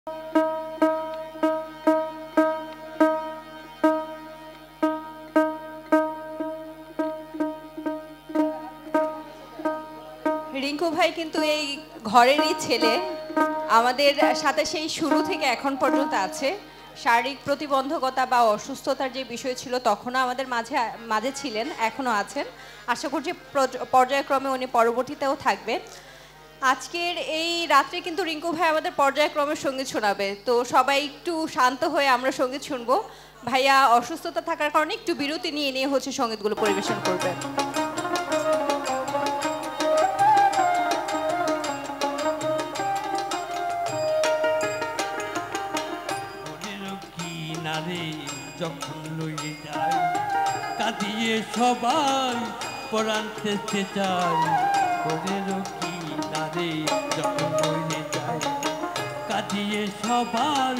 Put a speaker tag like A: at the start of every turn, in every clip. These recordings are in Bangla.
A: রিঙ্কু ভাই কিন্তু এই ঘরেরই ছেলে, আমাদের সাথে সেই শুরু থেকে এখন পর্যন্ত আছে। শারীরিক প্রতিবন্ধকতা বা অসুস্থতার যে বিষয় ছিল তখনও আমাদের মাঝে মাঝে ছিলেন, এখনও আছেন। আশা করছি পর্যায়ক্রমে উনি পরবর্তীতেও থাকবেন। আজকের এই রাত্রে কিন্তু রিঙ্কু ভাই আমাদের পর্যায়ক্রমে সঙ্গীত শোনাবে, তো সবাই একটু শান্ত হয়ে আমরা সঙ্গীত শুনবো। ভাইয়া অসুস্থতা থাকার কারণে একটু বিরতি নিয়ে নিয়ে হচ্ছে সঙ্গীতগুলো পরিবেশন করবে।
B: যখন লইয়ে যাই কাঁদিয়ে সবাই পরান্তে চাই, ওদেরও কি নারে যখন লইয়ে যাই কাঁদিয়ে সবাই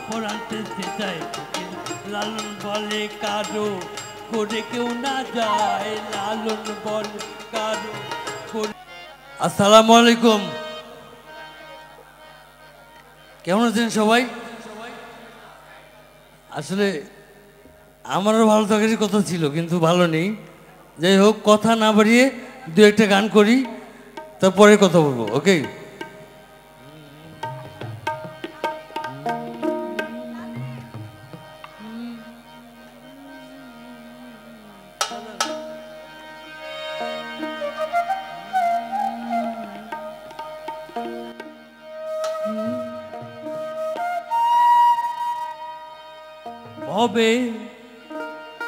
B: পরান্তে চাই। লালন বলে কারো করে কেউ না যায়, লালন বলে কারো করে। আসসালামু আলাইকুম, কেমন আছেন সবাই? আসলে আমারও ভালো থাকারই কথা ছিল, কিন্তু ভালো নেই। যাই হোক, কথা না বাড়িয়ে দু একটা গান করি, তারপরে কথা বলবো। ওকে, হবে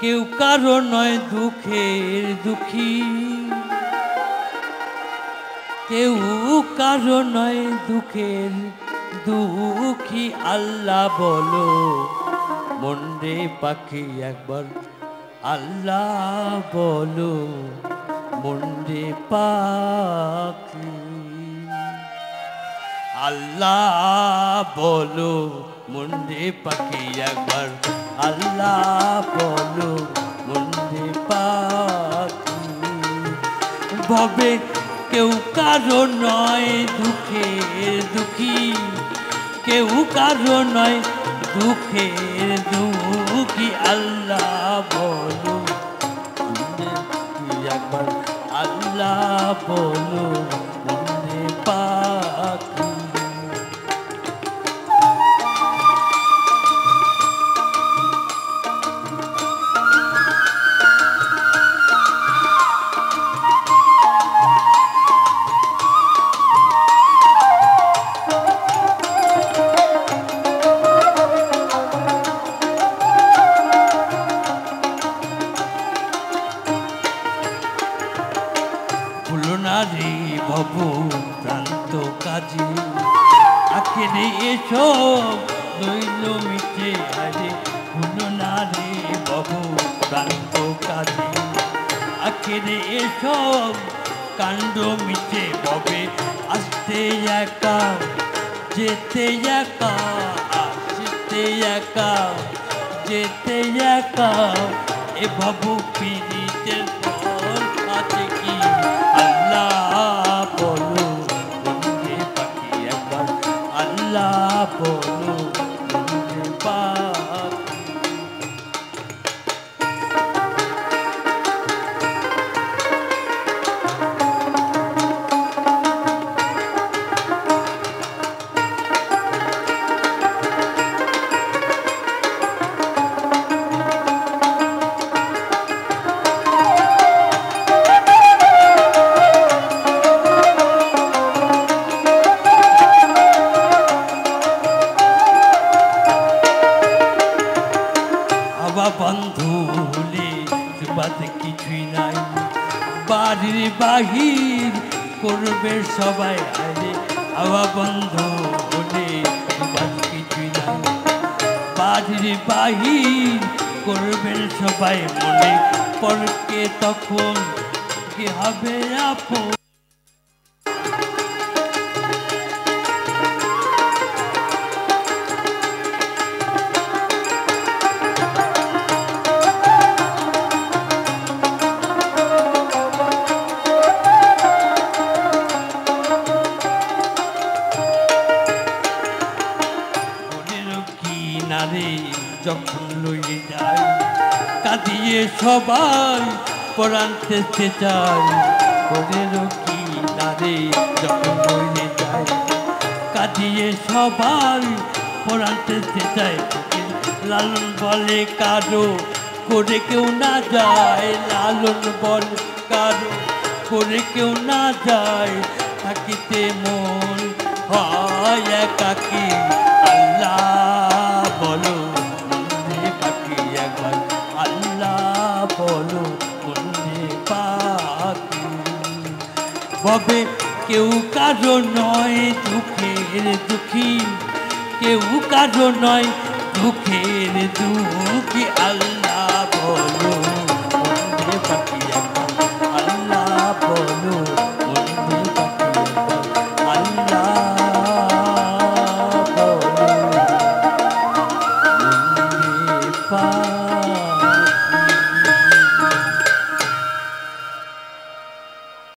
B: কেউ কারো নয় দুঃখের দুঃখী, কেউ কারো নয় দুঃখের দুঃখী। আল্লাহ বলো মন্ডে পাখি একবার, আল্লাহ বলো মন্ডে পাখি। আল্লাহ বলো মন্ডে পাখি একবার, আল্লাহ বলো মন্ডে পাখি। ভবে কেউ কারো নয় দুঃখের দুঃখী, কেউ কারো নয় দুঃখের দুঃখী। আল্লাহ বলো মন্ডে পাখি একবার, আল্লাহ বলো মন্ডে পাখি। ভ্রান্ত কাজে আখেরে এসব দৈল মিটে, আরে ভুলো না রে বাবু ভ্রান্ত কাজে আখেরে এসব কাণ্ড মিটে। ববে আসতে একা যেতে একা, আসতে একা যেতে একা, এ বাবু পীড়িতের ফল আছে কি? আল্লাহ বলো মন্ডে পাখি একবার, আল্লাহ বলো মন্ডে পাখি। বন্ধু হলে সুবাদে কিছুই নাই, বাড়ির বাহির করবে সবাই। আরে হাওয়া বন্ধু হলে সুবাদ কিছুই নাই, বাড়ির বাহির করবেন সবাই। মনে পরকে তখন কি হবে আপন। নারে যখন লইয়ে যাই কাঁদিয়ে সবাই পরান্তে চাই ওদের কি নারে যখন লইয়ে যাই কাঁদিয়ে সবাই পরান্তে চাই লালন বলে কারো করে কেউ না যায় লালন বলে কারো করে কেউ না যায় থাকিতে মন হয় একাকী আল্লাহ বলো মনে পাখি একবার আল্লাহ বলো মনে পাখি ভবে কেউ কারো নয় দুঃখের দুঃখী কেউ কারো নয় দুঃখের দুঃখী আল্লাহ বলো মনে পাখি